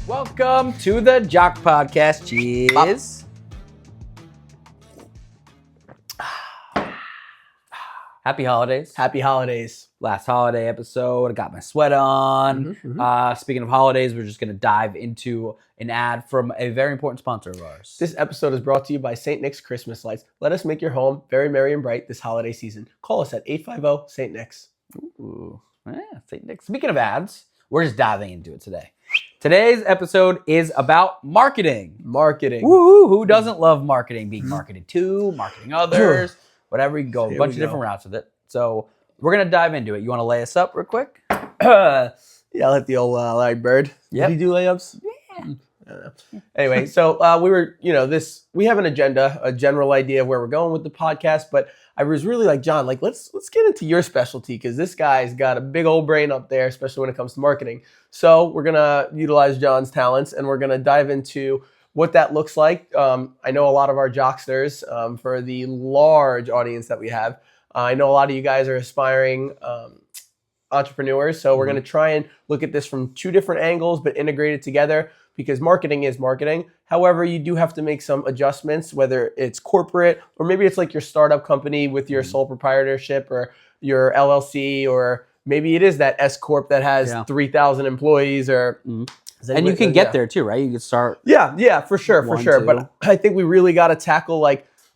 Welcome to the Jock Podcast. Cheers. Happy holidays. Happy holidays. Last holiday episode, I got my sweat on. Speaking of holidays, we're just going to dive into an ad from a very important sponsor of ours. This episode is brought to you by St. Nick's Christmas Lights. Let us make your home very merry and bright this holiday season. Call us at 850-ST. Nick's. Ooh, yeah, St. Nick's. Speaking of ads, we're just diving into it today. Today's episode is about marketing. Marketing. Woo! Who doesn't love marketing? Being marketed to, marketing others, whatever. You can go a bunch of different routes with it. So we're going to dive into it. You want to lay us up real quick? Yeah, I'll hit the old Larry Bird. Yep. Did he do layups? Yeah. I don't know. Anyway, so we have an agenda, a general idea of where we're going with the podcast, but I was really like, John, let's get into your specialty because this guy's got a big old brain up there, especially when it comes to marketing. So we're going to utilize John's talents and we're going to dive into what that looks like. I know a lot of our Jocksters, for the large audience that we have, I know a lot of you guys are aspiring entrepreneurs. So we're going to try and look at this from two different angles, but integrate it together because marketing is marketing. However, you do have to make some adjustments, whether it's corporate or maybe it's like your startup company with your sole proprietorship or your LLC, or maybe it is that S Corp that has 3,000 employees or... And you can get there too, right? You can start. Yeah, for sure. But I think we really got to tackle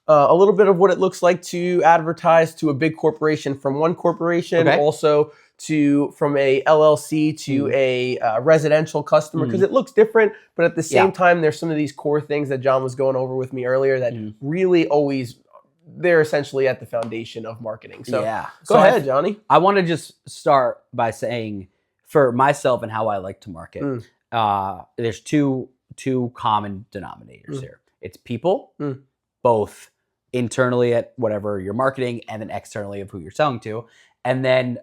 a little bit of what it looks like to advertise to a big corporation from one corporation, also from a LLC to a residential customer, because it looks different. But at the same time, there's some of these core things that John was going over with me earlier that really they're essentially at the foundation of marketing. So go ahead, Johnny. I want to just start by saying for myself and how I like to market, there's two common denominators here. It's people, both internally at whatever you're marketing and then externally of who you're selling to. And then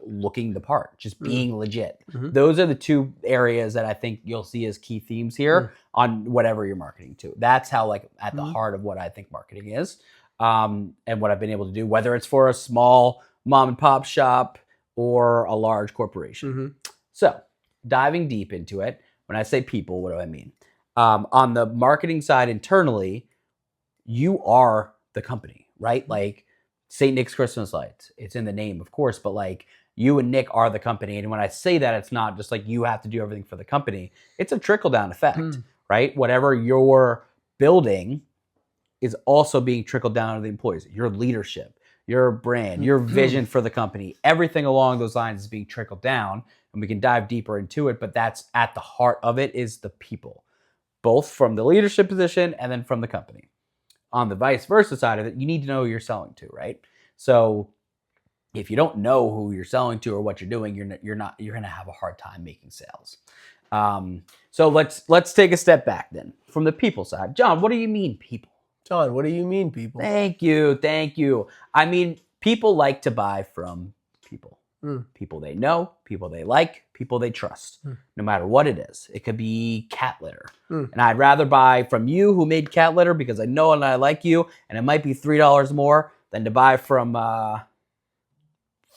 looking the part, just being legit. Those are the two areas that I think you'll see as key themes here on whatever you're marketing to. That's how at the heart of what I think marketing is, and what I've been able to do, whether it's for a small mom and pop shop or a large corporation. So diving deep into it, when I say people, what do I mean? On the marketing side internally, you are the company, right? Like St. Nick's Christmas Lights. It's in the name, of course, but you and Nick are the company. And when I say that, it's not just you have to do everything for the company. It's a trickle-down effect, right? Whatever you're building is also being trickled down to the employees. Your leadership, your brand, your vision for the company, everything along those lines is being trickled down. And we can dive deeper into it, but that's at the heart of it is the people, both from the leadership position and then from the company. On the vice versa side of it, you need to know who you're selling to, right? So if you don't know who you're selling to or what you're doing, you're going to have a hard time making sales. So let's take a step back then from the people side. John, what do you mean people? John, what do you mean people? Thank you. I mean, people like to buy from people. People they know, people they like, people they trust, no matter what it is. It could be cat litter. And I'd rather buy from you who made cat litter because I know and I like you, and it might be $3 more than to buy from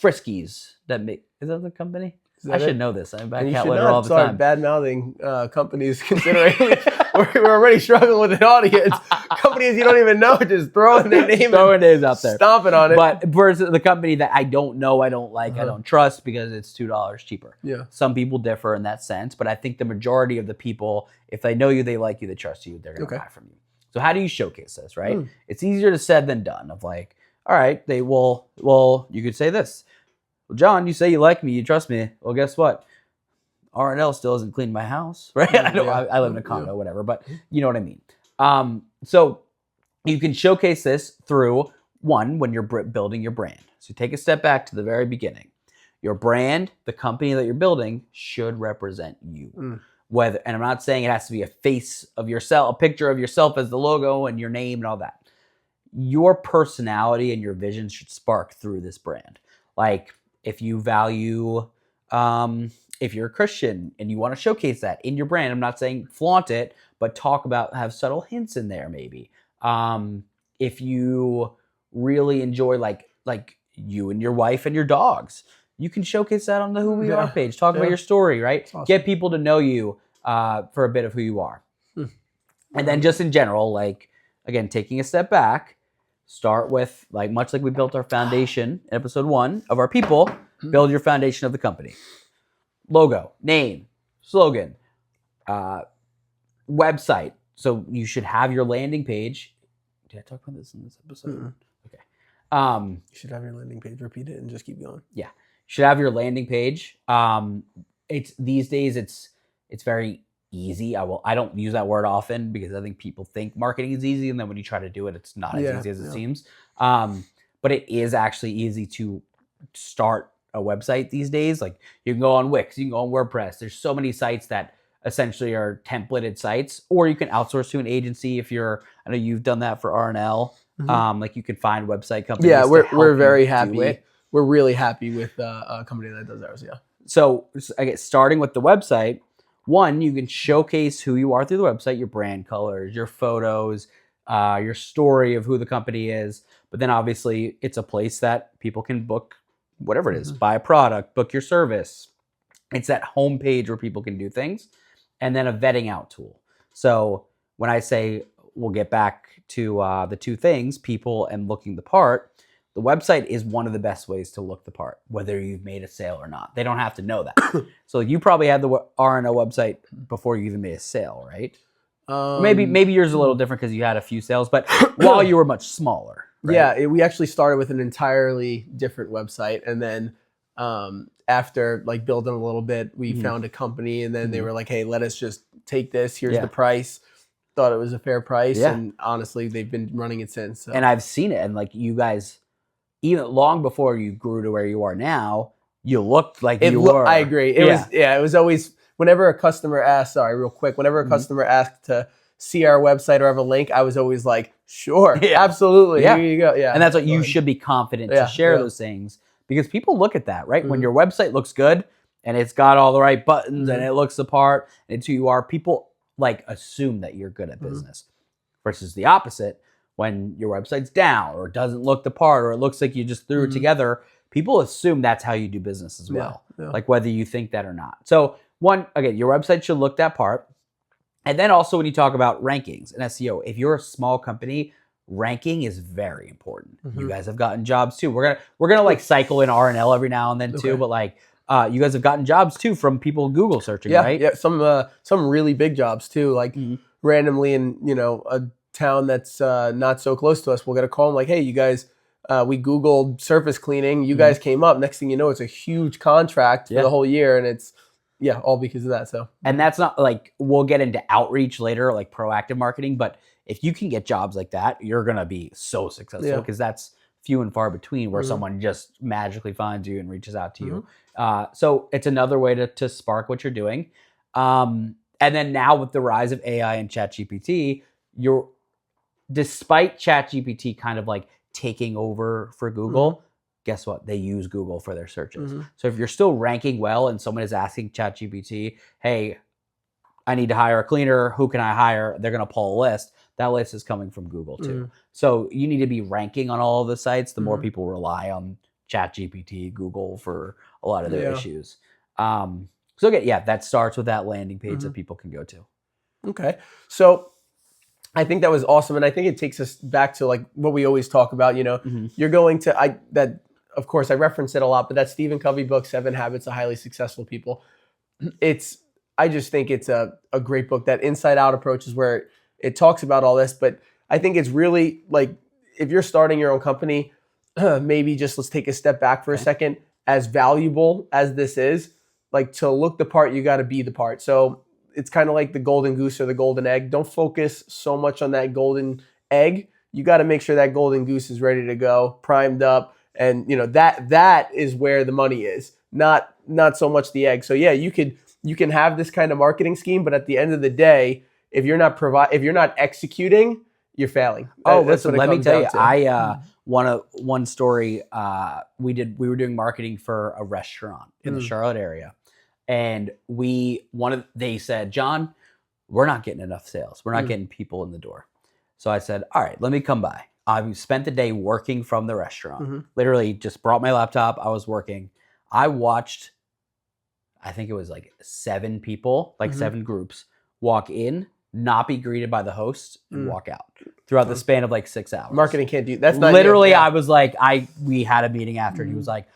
Friskies. Is that the company? I should know this. I buy cat litter all the time. Bad-mouthing companies considering we're already struggling with an audience. Companies you don't even know, just throwing their name out there. Stomping on it. But versus the company that I don't know, I don't like, I don't trust because it's $2 cheaper. Yeah. Some people differ in that sense, but I think the majority of the people, if they know you, they like you, they trust you, they're going to buy from you. So how do you showcase this, right? It's easier said than done of all right, you could say this. Well, John, you say you like me, you trust me. Well, guess what? R&L still hasn't cleaned my house, right? I know I live in a condo, whatever, but you know what I mean. So you can showcase this through when you're building your brand. So take a step back to the very beginning. Your brand, the company that you're building, should represent you. And I'm not saying it has to be a face of yourself, a picture of yourself as the logo and your name and all that. Your personality and your vision should spark through this brand. If you value, if you're a Christian and you want to showcase that in your brand, I'm not saying flaunt it, but have subtle hints in there maybe. If you really enjoy like you and your wife and your dogs, you can showcase that on the Who We Are page. Talk about your story, right? Awesome. Get people to know you. for a bit of who you are. And then just in general, like, again, taking a step back, start with, like, much like we built our foundation in episode 1 of our people, build your foundation of the company. Logo, name, slogan, website. So you should have your landing page. Did I talk about this in this episode? Mm-mm. Okay. You should have your landing page. Repeat it and just keep going. Yeah. You should have your landing page. It's these days it's very easy. I don't use that word often because I think people think marketing is easy, and then when you try to do it, it's not as easy as it seems. But it is actually easy to start a website these days. Like, you can go on Wix, you can go on WordPress. There's so many sites that essentially are templated sites, or you can outsource to an agency if you're. I know you've done that for R&L. Like, you can find website companies. Yeah, we're very happy. We're really happy with a company that does ours. Yeah. So I guess starting with the website. One, you can showcase who you are through the website, your brand colors, your photos, your story of who the company is. But then obviously it's a place that people can book whatever it is, buy a product, book your service. It's that homepage where people can do things. And then a vetting out tool. So when I say we'll get back to the two things, people and looking the part, the website is one of the best ways to look the part, whether you've made a sale or not. They don't have to know that. So you probably had the R&O website before you even made a sale, right? Maybe yours is a little different because you had a few sales, but while you were much smaller. Right? Yeah, we actually started with an entirely different website, and then after like building a little bit, we found a company, and then they were like, "Hey, let us just take this. Here's the price." Thought it was a fair price, and honestly, they've been running it since. So. And I've seen it, and like you guys. Even long before you grew to where you are now, you looked like you were. I agree. It was always, whenever a customer asked, whenever a customer asked to see our website or have a link, I was always like, sure, absolutely. Yeah. Here you go. Yeah. And that's what you should be confident to share those things, because people look at that, right? When your website looks good and it's got all the right buttons and it looks the part and it's who you are, people like assume that you're good at business versus the opposite. When your website's down or doesn't look the part or it looks like you just threw it together, people assume that's how you do business as well, like whether you think that or not. So one, again, your website should look that part. And then also when you talk about rankings and SEO, if you're a small company, ranking is very important. You guys have gotten jobs too. We're gonna like cycle in R&L every now and then too, but like you guys have gotten jobs too from people Google searching, right? Yeah, some really big jobs too, like randomly in a town that's not so close to us, we'll get a call and like, hey, you guys, we Googled surface cleaning, you guys came up. Next thing you know, it's a huge contract for the whole year, and it's all because of that. So, and that's not like, we'll get into outreach later, like proactive marketing, but if you can get jobs like that, you're gonna be so successful, because that's few and far between where someone just magically finds you and reaches out to you. So it's another way to spark what you're doing. And then now with the rise of AI and ChatGPT, despite ChatGPT kind of like taking over for Google, guess what? They use Google for their searches. So if you're still ranking well and someone is asking ChatGPT, hey, I need to hire a cleaner, who can I hire? They're going to pull a list. That list is coming from Google too. So you need to be ranking on all of the sites. The more people rely on ChatGPT, Google for a lot of their issues. So again, that starts with that landing page that people can go to. Okay. So I think that was awesome. And I think it takes us back to like what we always talk about, you're going to, of course I reference it a lot, but that Stephen Covey book, 7 Habits of Highly Successful People. I just think it's a great book. That inside out approach is where it talks about all this, but I think it's really like, if you're starting your own company, maybe just let's take a step back for a second. As valuable as this is, like to look the part, you got to be the part. So it's kind of like the golden goose or the golden egg. Don't focus so much on that golden egg. You got to make sure that golden goose is ready to go, primed up. And that is where the money is, not so much the egg. So yeah, you can have this kind of marketing scheme, but at the end of the day, if you're not executing, you're failing. Listen, let me tell you, one story, we were doing marketing for a restaurant in the Charlotte area. And they said, John, we're not getting enough sales. We're not getting people in the door. So I said, all right, let me come by. I spent the day working from the restaurant. Literally just brought my laptop. I was working. I watched I think it was like 7 people, like 7 groups, walk in, not be greeted by the host, and walk out throughout the span of like 6 hours. Marketing can't do that's not literally. I was like, we had a meeting after, and he was like,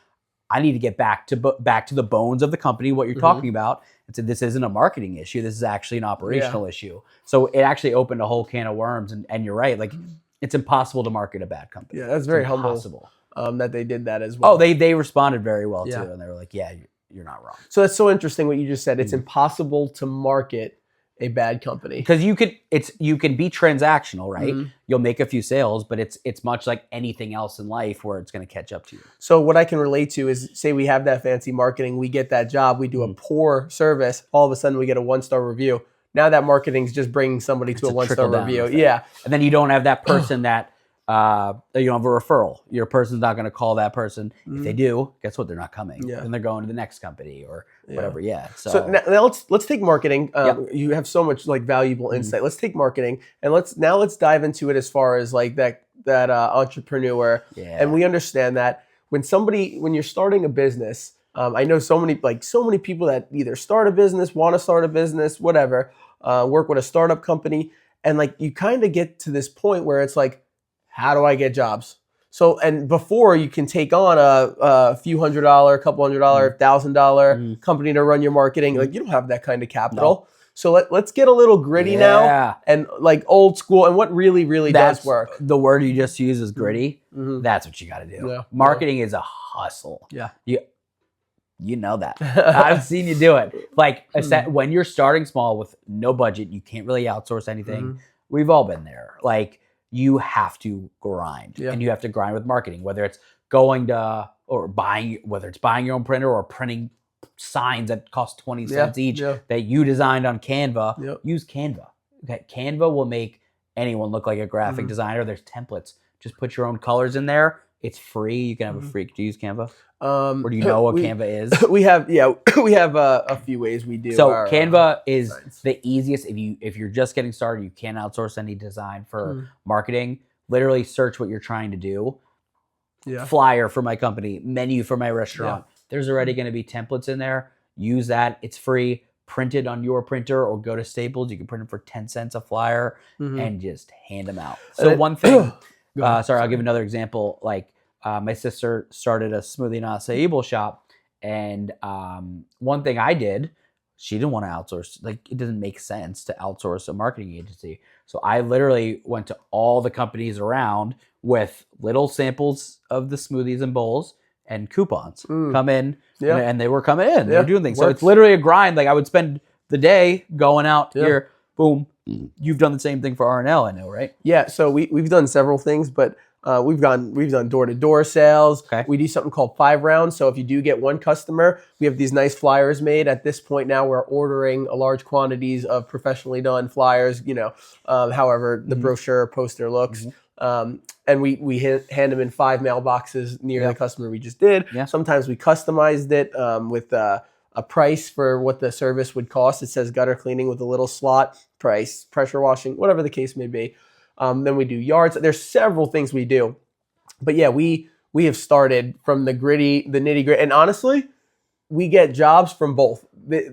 I need to get back to the bones of the company, what you're talking about, and said this isn't a marketing issue. This is actually an operational issue. So it actually opened a whole can of worms. And you're right, like it's impossible to market a bad company. Yeah, that's very humble that they did that as well. Oh, they responded very well too, and they were like, yeah, you're not wrong. So that's so interesting what you just said. It's impossible to market a bad company because you can be transactional, right? You'll make a few sales, but it's much like anything else in life where it's going to catch up to you. So what I can relate to is, say we have that fancy marketing, we get that job, we do a poor service, all of a sudden we get a 1-star review. Now that marketing's just bringing somebody to a 1-star review. Yeah, and then you don't have that person that you don't have a referral. Your person's not going to call that person. If they do, guess what? They're not coming. And they're going to the next company or whatever. Yeah. So now let's take marketing. You have so much like valuable insight. Let's take marketing and let's dive into it as far as like that entrepreneur. Yeah. And we understand that when you're starting a business, I know so many people that either start a business, want to start a business, whatever, work with a startup company, and like you kind of get to this point where it's like, how do I get jobs? So, and before you can take on a few $100, couple $100, $1,000 company to run your marketing, like you don't have that kind of capital. No. So let's get a little gritty now and like old school and what really does work. The word you just used is gritty. That's what you got to do. Yeah. Marketing is a hustle. Yeah. You know that. I've seen you do it. Like when you're starting small with no budget, you can't really outsource anything. We've all been there. Like, you have to grind, and you have to grind with marketing, whether it's buying your own printer or printing signs that cost 20 cents each that you designed on Canva. Use Canva. Okay, Canva will make anyone look like a graphic designer. There's templates. Just put your own colors in there. It's free. You can have a free. Do you use Canva? Or do you know what Canva is? We have a few ways we do. So Canva is the easiest. If you're just getting started, you can't outsource any design for marketing. Literally search what you're trying to do. Yeah. Flyer for my company, menu for my restaurant. Yeah. There's already going to be templates in there. Use that. It's free. Print it on your printer or go to Staples. You can print it for 10 cents a flyer and just hand them out. So one thing, I'll give another example. Like, my sister started a smoothie and acai bowl shop, and one thing I did, she didn't want to outsource. Like, it doesn't make sense to outsource a marketing agency. So I literally went to all the companies around with little samples of the smoothies and bowls and coupons. Come in, and they were coming in. They were doing things. So it's literally a grind. Like, I would spend the day going out here, boom. You've done the same thing for R&L, I know, right? Yeah. So we've done several things, but we've done door-to-door sales. Okay. We do something called 5 rounds. So if you do get one customer, we have these nice flyers made. At this point now, we're ordering large quantities of professionally done flyers, however the brochure poster looks. And we hand them in 5 mailboxes near the customer we just did. Yeah. Sometimes we customized it with a price for what the service would cost. It says gutter cleaning with a little slot, price, pressure washing, whatever the case may be. Then we do yards. There's several things we do. But yeah, we have started from the nitty gritty. And honestly, we get jobs from both.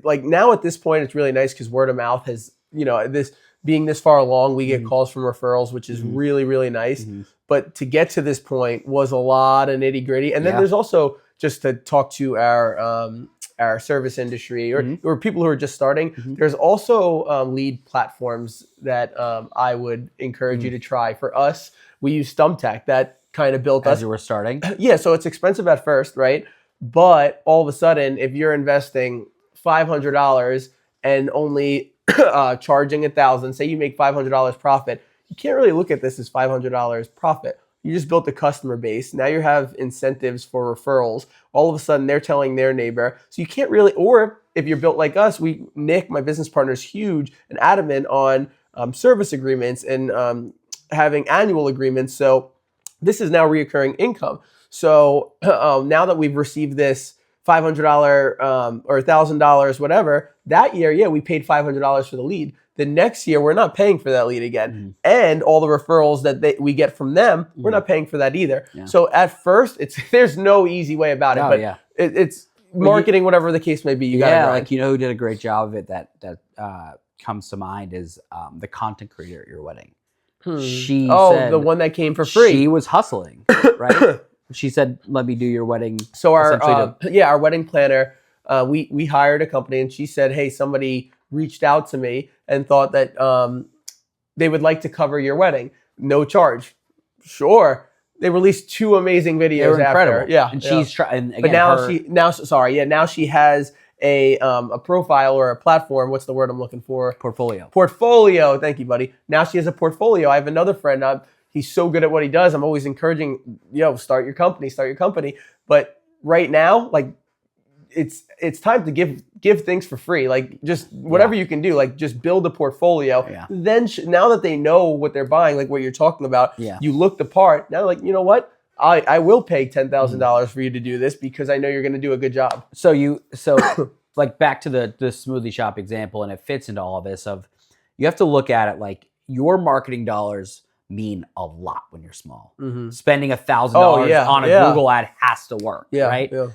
Like now at this point, it's really nice because word of mouth has, this being this far along, we get calls from referrals, which is really, really nice. But to get to this point was a lot of nitty gritty. And then there's also, just to talk to our service industry or people who are just starting, there's also lead platforms that I would encourage you to try. For us, we use Thumbtack. That kind of built us. As you were starting? Yeah, so it's expensive at first, right? But all of a sudden, if you're investing $500 and only charging $1,000, say you make $500 profit, you can't really look at this as $500 profit. You just built a customer base. Now you have incentives for referrals. All of a sudden, they're telling their neighbor. So you can't really, or if you're built like us, Nick, my business partner, is huge and adamant on service agreements and having annual agreements. So this is now reoccurring income. So now that we've received this $500 or $1,000, whatever, that year, we paid $500 for the lead. The next year, we're not paying for that lead again. And all the referrals that we get from them, we're not paying for that either. Yeah. So at first, there's no easy way about it. But marketing, whatever the case may be. You gotta grind. like, you know who did a great job of it that comes to mind is the content creator at your wedding. She said, the one that came for free. She was hustling, right? She said, "Let me do your wedding." So our wedding planner, we hired a company, and she said, "Hey, somebody reached out to me and thought that they would like to cover your wedding, no charge." Sure. They released 2 amazing videos. They were incredible. After. Yeah, and she's trying. But now she has a profile or a platform. What's the word I'm looking for? Portfolio. Thank you, buddy. Now she has a portfolio. I have another friend. He's so good at what he does. I'm always encouraging, start your company. But right now, like, it's time to give things for free. Like, just whatever you can do, like, just build a portfolio. Yeah. Then now that they know what they're buying, like what you're talking about, you look the part. Now, like, you know what? I will pay $10,000 for you to do this because I know you're going to do a good job. So like, back to the smoothie shop example, and it fits into all of this of, you have to look at it like your marketing dollars mean a lot when you're small. Spending $1,000 on a Google ad has to work, right? Yeah.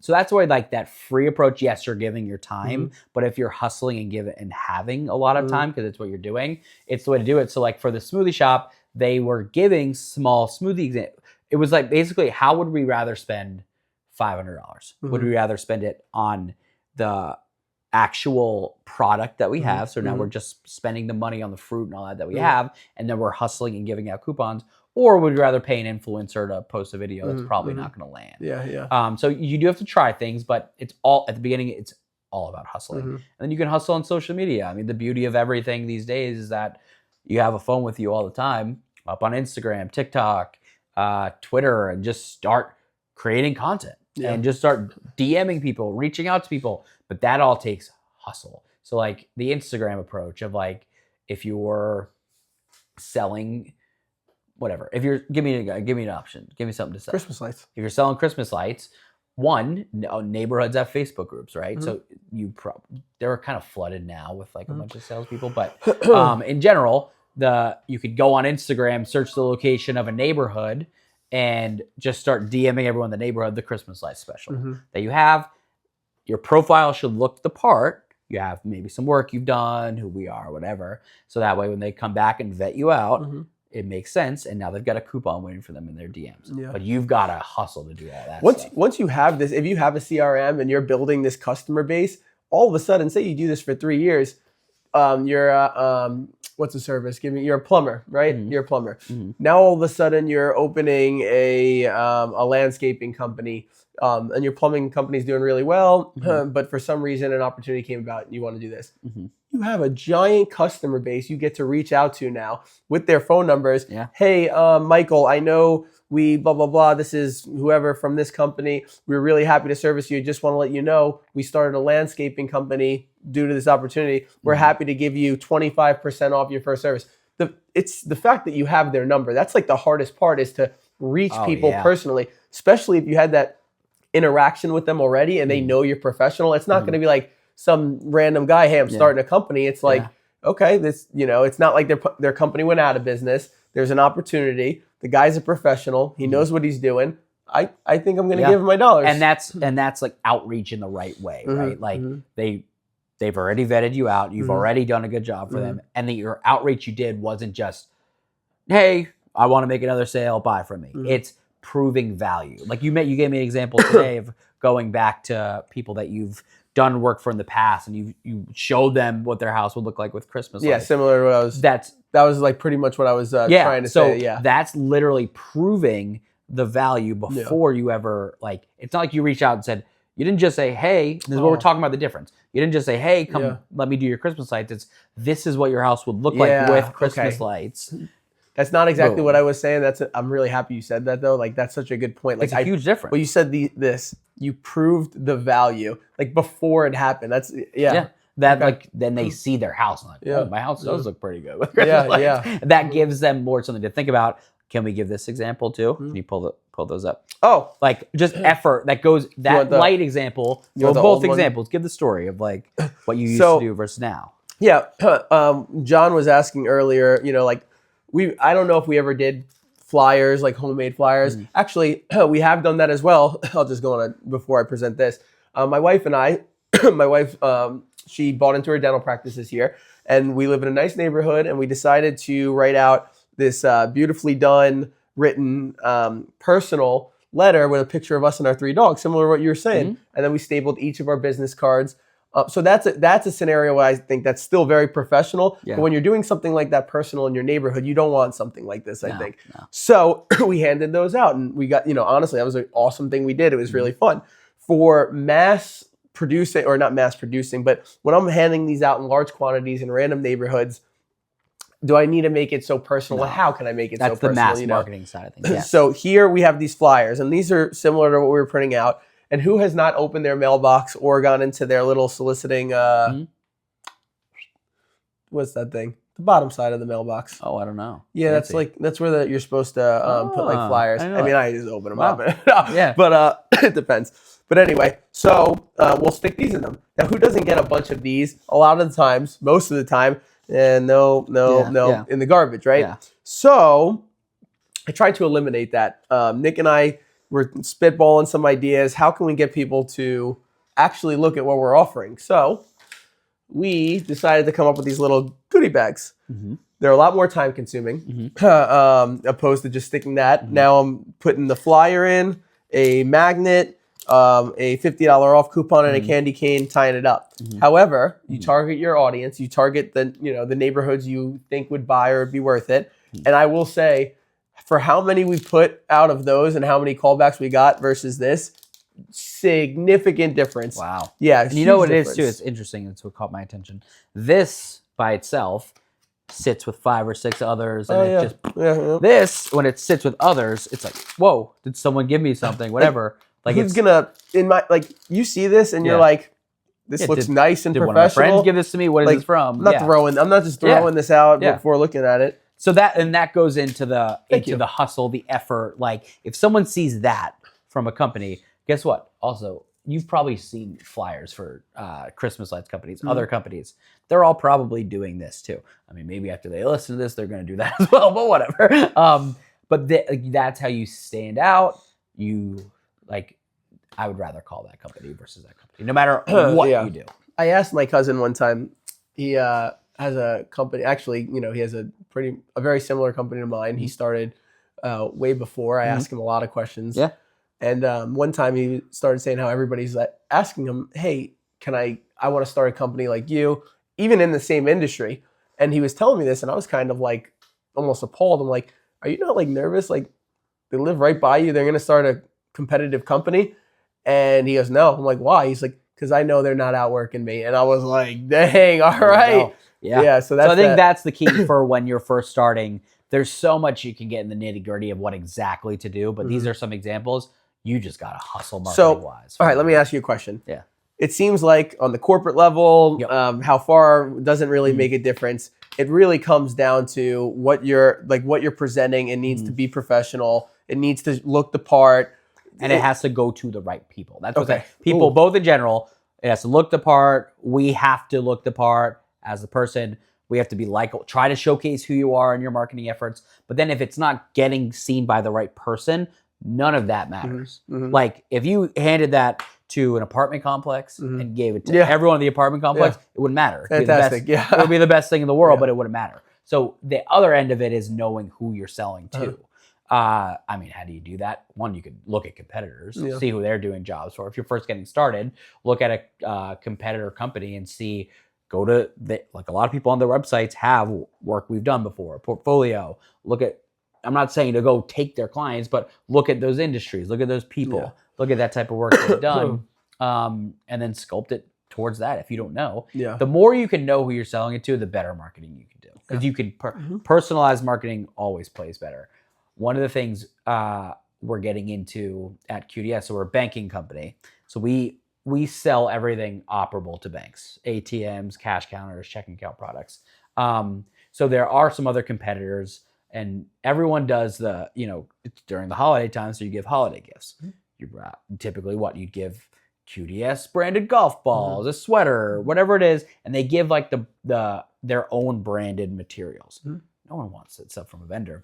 So that's why, like, that free approach, yes, you're giving your time, but if you're hustling and having a lot of time, because it's what you're doing, it's the way to do it. So, like, for the smoothie shop, they were giving small smoothie. It was like, basically, how would we rather spend $500? Would we rather spend it on the actual product that we have? So now we're just spending the money on the fruit and all that we have, and then we're hustling and giving out coupons. Or would you rather pay an influencer to post a video that's probably not going to land? Yeah. So you do have to try things, but it's all, at the beginning, it's all about hustling. And then you can hustle on social media. I mean, the beauty of everything these days is that you have a phone with you all the time, up on Instagram, TikTok, Twitter, and just start creating content and just start DMing people, reaching out to people. But that all takes hustle. So, like, the Instagram approach of, like, if you were selling whatever, if you're, give me an option, give me something to sell. Christmas lights. If you're selling Christmas lights, neighborhoods have Facebook groups, right? So they're kind of flooded now with, like, a bunch of salespeople, but in general, you could go on Instagram, search the location of a neighborhood, and just start DMing everyone in the neighborhood the Christmas light special that you have. Your profile should look the part. You have maybe some work you've done, who we are, whatever. So that way, when they come back and vet you out, it makes sense. And now they've got a coupon waiting for them in their DMs. Yeah. But you've got to hustle to do all that stuff. Once you have this, if you have a CRM and you're building this customer base, all of a sudden, say you do this for 3 years, you're what's the service? You're a plumber, right? You're a plumber. Now all of a sudden you're opening a landscaping company, and your plumbing company's doing really well, but for some reason an opportunity came about and you want to do this. You have a giant customer base you get to reach out to now with their phone numbers. Yeah. Hey, Michael, I know we blah, blah, blah. This is whoever from this company. We're really happy to service you. Just want to let you know we started a landscaping company due to this opportunity. We're happy to give you 25% off your first service. It's the fact that you have their number. That's like the hardest part, is to reach people personally, especially if you had that interaction with them already and they know you're professional. It's not going to be like some random guy, hey, I'm starting a company. It's like, okay, this, it's not like their company went out of business. There's an opportunity. The guy's a professional. He knows what he's doing. I think I'm going to give him my dollars. And that's like outreach in the right way, right? Like they've already vetted you out. You've already done a good job for them. And your outreach you did wasn't just, hey, I want to make another sale, buy from me. It's proving value. Like you gave me an example today of going back to people that you've done work for in the past, and you showed them what their house would look like with Christmas lights. Yeah, similar to what I was. That was like pretty much what I was trying to say. Yeah, that's literally proving the value before you ever, like. It's not like you reached out and said, you didn't just say, hey. This is what we're talking about, the difference. You didn't just say, hey, come, let me do your Christmas lights. It's, this is what your house would look like with Christmas lights. That's not exactly what I was saying. I'm really happy you said that, though. Like, that's such a good point. Like, it's a huge difference. Well, you said you proved the value, like, before it happened. That's like, then they see their house and like, oh, my house does look pretty good with Christmas lights. That gives them more something to think about. Can we give this example too? Can you pull those up? Oh, like just effort that goes, that light example. Well, both examples. Give the story of like what you used to do versus now. Yeah. John was asking earlier, like, I don't know if we ever did flyers, like homemade flyers. Actually, we have done that as well. I'll just go on before I present this. My wife and I, she bought into her dental practice this year, and we live in a nice neighborhood, and we decided to write out this beautifully done, written, personal letter with a picture of us and our 3 dogs, similar to what you were saying. Mm-hmm. And then we stapled each of our business cards. So that's a scenario where I think that's still very professional. Yeah. But when you're doing something like that personal in your neighborhood, you don't want something like this, I think. No. So we handed those out, and we got, honestly, that was an awesome thing we did. It was really fun. For mass producing, or not mass producing, but when I'm handing these out in large quantities in random neighborhoods, do I need to make it so personal? No. How can I make it so personal? That's the mass marketing side of things. Yes. So here we have these flyers, and these are similar to what we were printing out. And who has not opened their mailbox or gone into their little soliciting, what's that thing? The bottom side of the mailbox. Oh, I don't know. Yeah, that's where you're supposed to put like flyers. I just open them up. Yeah. But it depends. But anyway, so we'll stick these in them. Now, who doesn't get a bunch of these? A lot of the times, most of the time, and no, in the garbage, right? Yeah. So I tried to eliminate that. Nick and I were spitballing some ideas. How can we get people to actually look at what we're offering? So we decided to come up with these little goodie bags. Mm-hmm. They're a lot more time consuming, opposed to just sticking that. Mm-hmm. Now I'm putting the flyer in, a magnet, a $50 off coupon, and a candy cane, tying it up. Mm-hmm. However, you target your audience, you target the neighborhoods you think would buy or be worth it. Mm-hmm. And I will say, for how many we put out of those and how many callbacks we got versus this, significant difference. Wow. Yeah. And you know what it is too? It's interesting. It's what caught my attention. This by itself sits with 5 or 6 others. And This, when it sits with others, it's like, whoa, did someone give me something? Whatever. Like who's gonna you see this and you're like, this looks nice and did professional. One of my friends give this to me? What is this from? I'm not just throwing this out before looking at it. So that goes into the hustle, the effort. Like if someone sees that from a company, guess what? Also, you've probably seen flyers for Christmas lights companies, other companies. They're all probably doing this too. I mean, maybe after they listen to this, they're going to do that as well. But whatever. But that's how you stand out. I would rather call that company versus that company, no matter what you do. I asked my cousin one time. He has a company. Actually, he has a very similar company to mine. Mm-hmm. He started way before. I asked him a lot of questions. Yeah. And one time he started saying how everybody's asking him, "Hey, I want to start a company like you, even in the same industry." And he was telling me this, and I was kind of like almost appalled. I'm like, "Are you not nervous? Like they live right by you. They're going to start a competitive company." And he goes, "No." I'm like, "Why?" He's like, "Because I know they're not outworking me." And I was like, "Dang, all right." Yeah. So I think that's the key for when you're first starting. There's so much you can get in the nitty gritty of what exactly to do, but these are some examples. You just got to hustle marketing wise. All right, let me ask you a question. Yeah. It seems like on the corporate level, how far doesn't really make a difference. It really comes down to what you're presenting. It needs to be professional. It needs to look the part. And it has to go to the right people. That's what people, both in general, it has to look the part. We have to look the part as a person. We have to be try to showcase who you are in your marketing efforts. But then if it's not getting seen by the right person, none of that matters. Mm-hmm. Like if you handed that to an apartment complex and gave it to everyone in the apartment complex, it wouldn't matter. Fantastic. It would be the best thing in the world, but it wouldn't matter. So the other end of it is knowing who you're selling to. How do you do that? One, you could look at competitors, see who they're doing jobs for. If you're first getting started, look at a competitor company and go to a lot of people on their websites have work we've done before, a portfolio. I'm not saying to go take their clients, but look at those industries, look at those people, look at that type of work they've done, and then sculpt it towards that. If you don't know, the more you can know who you're selling it to, the better marketing you can do. Because you can personalized marketing always plays better. One of the things we're getting into at QDS, so we're a banking company. So we sell everything operable to banks, ATMs, cash counters, checking account products. So there are some other competitors, and everyone does it's during the holiday time, so you give holiday gifts. You typically you'd give QDS branded golf balls, a sweater, whatever it is, and they give their own branded materials. No one wants that stuff from a vendor.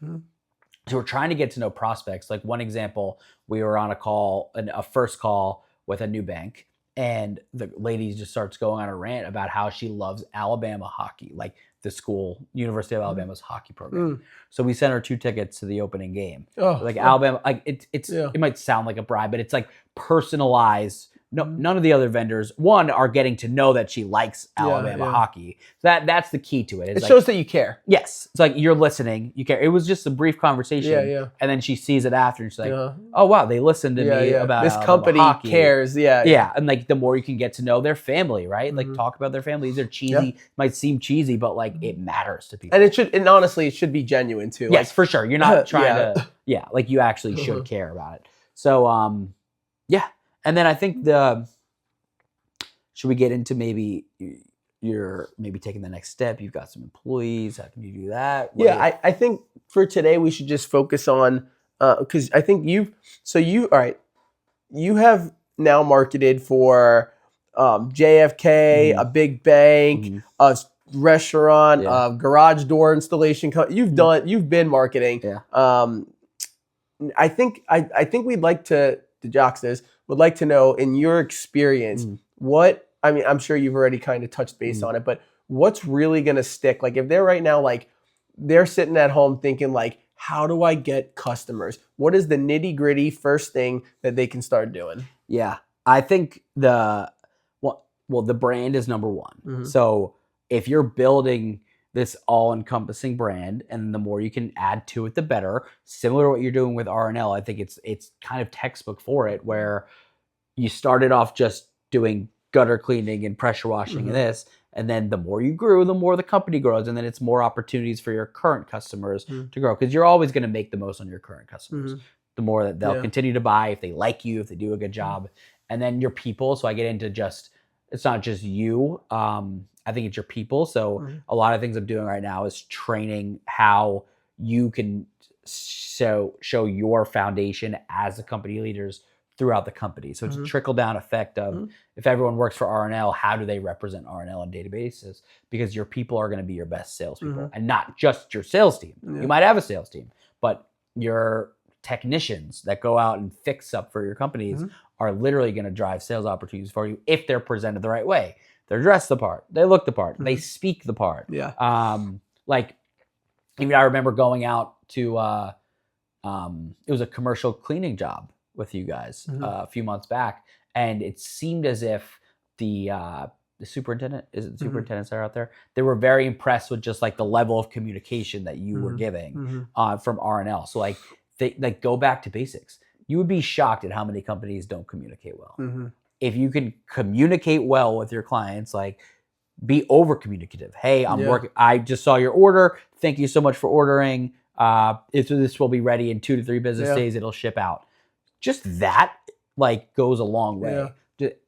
So we're trying to get to know prospects. Like one example, we were on a first call with a new bank, And the lady just starts going on a rant about how she loves Alabama hockey, like the school, University of Alabama's hockey program. So we sent her 2 tickets to the opening game. Like Alabama, like it might sound like a bribe, but it's like personalized. No, none of the other vendors, one, are getting to know that she likes Alabama hockey. That's the key to it. It shows that you care. Yes. It's like you're listening. You care. It was just a brief conversation. And then she sees it after and she's like, oh, wow, they listened to me about this Alabama company hockey. cares. Yeah. And like the more you can get to know their family, right? Like talk about their family. These are cheesy, might seem cheesy, but like it matters to people. And honestly, it should be genuine too. Yes, like, for sure. You're not trying to, like you actually should care about it. So, yeah. And then I think should we get into maybe you're maybe taking the next step? You've got some employees. How can you do that? I think for today we should just focus on, because I think you have now marketed for JFK, a big bank, a restaurant, a garage door installation. You've been marketing. I think we'd like to, the Jocksters would like to know, in your experience, I'm sure you've already kind of touched base on it, but what's really going to stick? Like if they're right now, like they're sitting at home thinking like, how do I get customers? What is the nitty gritty first thing that they can start doing? Yeah, I think the brand is number one. So if you're building this all-encompassing brand, and the more you can add to it, the better. Similar to what you're doing with R&L, I think it's kind of textbook for it, where you started off just doing gutter cleaning and pressure washing and this, and then the more you grew, the more the company grows, and then it's more opportunities for your current customers to grow, because you're always going to make the most on your current customers. The more that they'll continue to buy, if they like you, if they do a good job, and then your people. So I get into it's not just you. I think it's your people. So a lot of things I'm doing right now is training how you can show your foundation as the company leaders throughout the company. So it's a trickle down effect of if everyone works for R&L, how do they represent R&L on databases? Because your people are going to be your best salespeople, and not just your sales team. You might have a sales team, but your technicians that go out and fix up for your companies are literally going to drive sales opportunities for you if they're presented the right way. They're dressed the part. They look the part. They speak the part. Like, even I remember going out to, it was a commercial cleaning job with you guys a few months back, and it seemed as if the superintendent, is it the superintendents that are out there? They were very impressed with just like the level of communication that you were giving from R&L. So like, they like go back to basics. You would be shocked at how many companies don't communicate well. If you can communicate well with your clients, like be over communicative. Hey, I'm working. I just saw your order. Thank you so much for ordering. This will be ready in 2 to 3 business days. It'll ship out. Just that like goes a long way.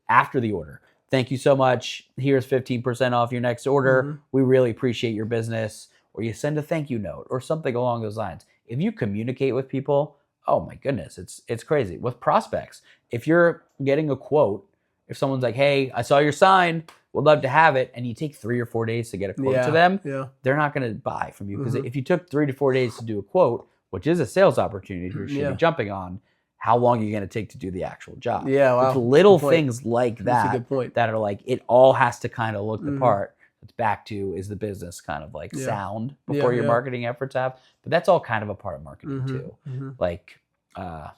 After the order, thank you so much. Here's 15% off your next order. We really appreciate your business. Or you send a thank you note or something along those lines. If you communicate with people, oh my goodness, it's crazy. With prospects, if you're getting a quote, if someone's like, hey, I saw your sign, would love to have it, and you take 3 or 4 days to get a quote to them, they're not going to buy from you. Because if you took 3 to 4 days to do a quote, which is a sales opportunity you should be jumping on, how long are you going to take to do the actual job? It's little things like that that are like, it all has to kind of look the part. It's back to, is the business kind of like sound before your marketing efforts have? But that's all kind of a part of marketing too. Like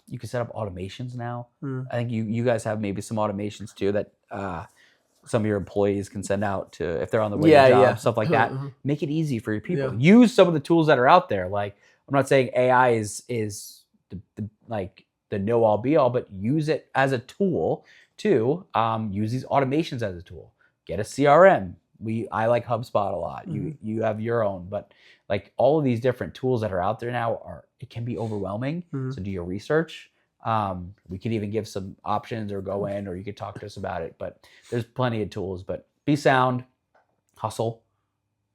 you can set up automations now. I think you guys have maybe some automations too that some of your employees can send out to, if they're on the way to job, stuff like that. Make it easy for your people. Use some of the tools that are out there. Like, I'm not saying AI is the know all be all, but use it as a tool to use these automations as a tool. Get a CRM. I like HubSpot a lot. You have your own, but like all of these different tools that are out there now it can be overwhelming. So do your research. We could even give some options or go in, or you could talk to us about it, but there's plenty of tools. But be sound, hustle.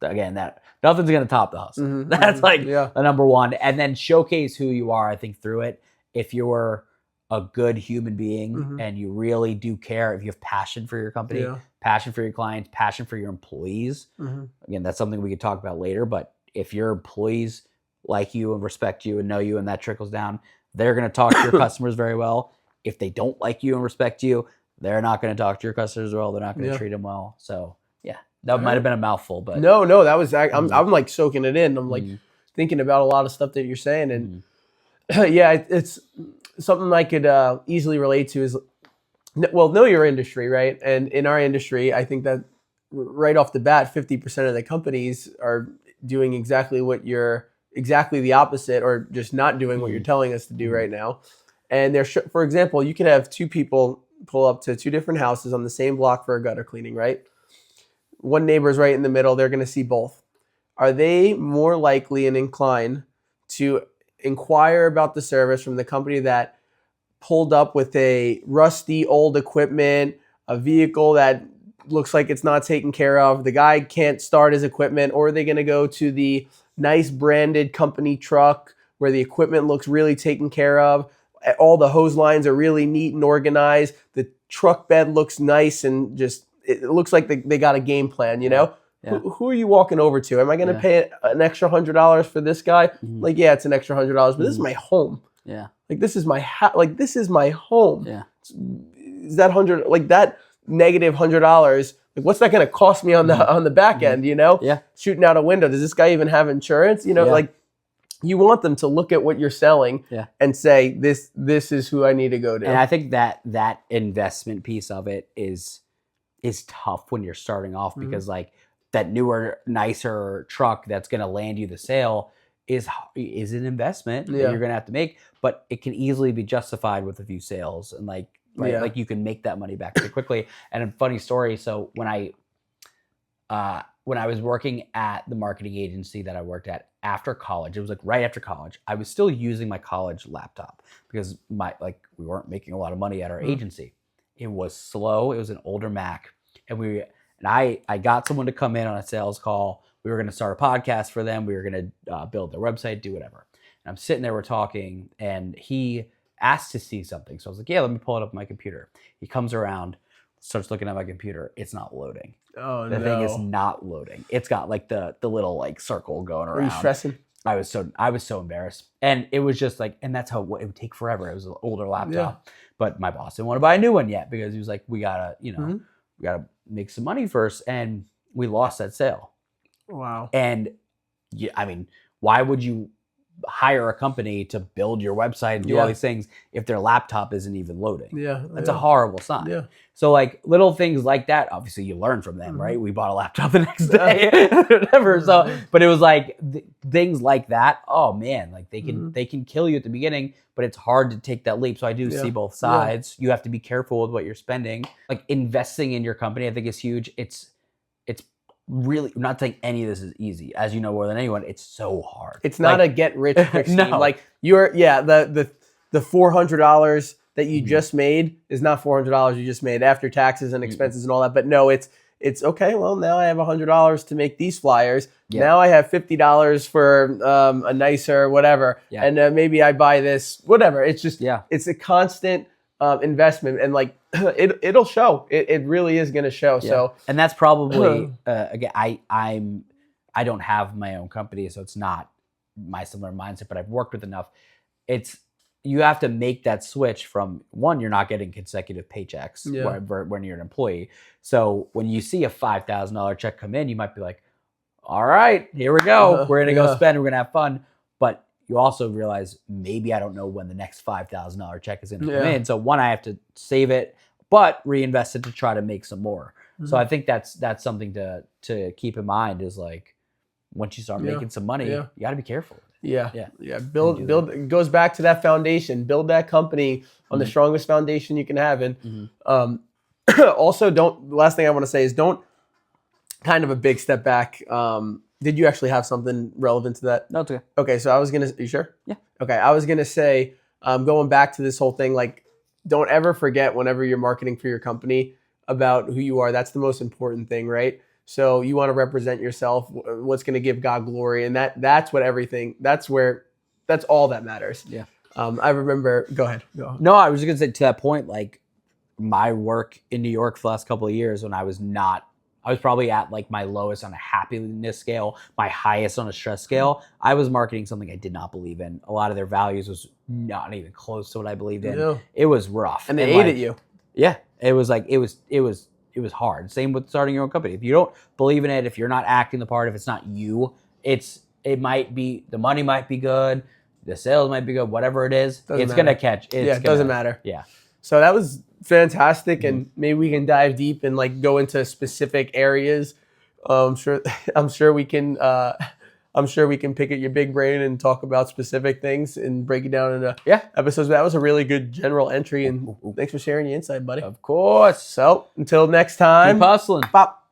Again, that nothing's going to top the hustle. That's like the number one. And then showcase who you are, I think, through it. If you're a good human being and you really do care, if you have passion for your company, passion for your clients, passion for your employees, again, that's something we could talk about later. But if your employees like you and respect you and know you, and that trickles down, they're going to talk to your customers very well. If they don't like you and respect you, they're not going to talk to your customers well. They're not going to treat them well. So yeah, that All might have been a mouthful, but no, that was, I'm like soaking it in. I'm like thinking about a lot of stuff that you're saying. And yeah, it's something I could easily relate to is, well, know your industry, right? And in our industry, I think that right off the bat, 50% of the companies are doing exactly the opposite, or just not doing what you're telling us to do right now. And for example, you could have two people pull up to two different houses on the same block for a gutter cleaning, right? One neighbor's right in the middle. They're going to see both. Are they more likely and inclined to inquire about the service from the company that pulled up with a rusty old equipment, a vehicle that looks like it's not taken care of, the guy can't start his equipment, or are they going to go to the nice branded company truck where the equipment looks really taken care of, all the hose lines are really neat and organized, the truck bed looks nice, and just it looks like they got a game plan, you know? Yeah. Who are you walking over to? Am I going to pay an extra $100 for this guy? Like, yeah, it's an extra $100, but this is my home. Yeah. Like, this is my this is my home. Yeah. Is that that negative $100? Like, what's that going to cost me on the back end? You know? Yeah. Shooting out a window. Does this guy even have insurance? You know, like, you want them to look at what you're selling and say, this is who I need to go to. And I think that investment piece of it is tough when you're starting off, because like that newer, nicer truck that's going to land you the sale is an investment that you're going to have to make, but it can easily be justified with a few sales, and like you can make that money back pretty quickly. And a funny story. So when I was working at the marketing agency that I worked at after college, it was like right after college, I was still using my college laptop because we weren't making a lot of money at our agency. It was slow. It was an older Mac, and I got someone to come in on a sales call. We were going to start a podcast for them. We were going to build their website, do whatever. And I'm sitting there, we're talking, and he asked to see something. So I was like, yeah, let me pull it up on my computer. He comes around, starts looking at my computer. It's not loading. Oh, the thing is not loading. It's got like the little like circle going around. Are you stressing? I was so embarrassed. And it was just like, and that's how it would take forever. It was an older laptop. Yeah. But my boss didn't want to buy a new one yet, because he was like, we gotta make some money first. And we lost that sale. Wow. And I mean, why would you hire a company to build your website and do all these things if their laptop isn't even loading? Yeah. That's a horrible sign. Yeah. So like little things like that, obviously you learn from them, right? We bought a laptop the next day, whatever. So, but it was like things like that. Oh man, like they can kill you at the beginning, but it's hard to take that leap. So I do see both sides. You have to be careful with what you're spending. Like investing in your company, I think is huge. It's really, I'm not saying any of this is easy. As you know more than anyone, it's so hard. It's not a get rich quick scheme. No. Like the $400 that you just made is not $400 you just made after taxes and expenses and all that. But no, it's okay. Well, now I have $100 to make these flyers. Yeah. Now I have $50 for a nicer whatever, and maybe I buy this whatever. It's just it's a constant investment, and like it'll show. It really is going to show. Yeah. So, and that's probably again, I don't have my own company, so it's not my similar mindset. But I've worked with enough. You have to make that switch from, one, you're not getting consecutive paychecks when you're an employee. So when you see a $5,000 check come in, you might be like, all right, here we go. We're going to go spend. We're going to have fun. But you also realize, maybe I don't know when the next $5,000 check is going to come in. So one, I have to save it, but reinvest it to try to make some more. So I think that's something to keep in mind, is like, once you start making some money, you got to be careful. Yeah. Build. It goes back to that foundation. Build that company on the strongest foundation you can have. And also, the last thing I want to say is don't, kind of a big step back. Did you actually have something relevant to that? No, it's okay. Okay, so are you sure? Yeah. Okay, I was gonna say, going back to this whole thing, like, don't ever forget whenever you're marketing for your company about who you are. That's the most important thing, right? So you want to represent yourself, what's going to give God glory. And that's what that's all that matters. Yeah. I remember, go ahead. No, I was just going to say, to that point, like my work in New York for the last couple of years, when I was probably at like my lowest on a happiness scale, my highest on a stress scale. I was marketing something I did not believe in. A lot of their values was not even close to what I believed in. Yeah. It was rough. And they ate at you. Yeah. It was like it was hard. Same with starting your own company. If you don't believe in it, if you're not acting the part, if it's not you, it might be, the money might be good, the sales might be good, whatever it is, it's gonna catch. It doesn't matter. Yeah. So that was fantastic, and maybe we can dive deep and like go into specific areas. I'm sure we can. I'm sure we can pick at your big brain and talk about specific things and break it down into episodes. But that was a really good general entry, and thanks for sharing your insight, buddy. Of course. So until next time, Keep hustling. Pop.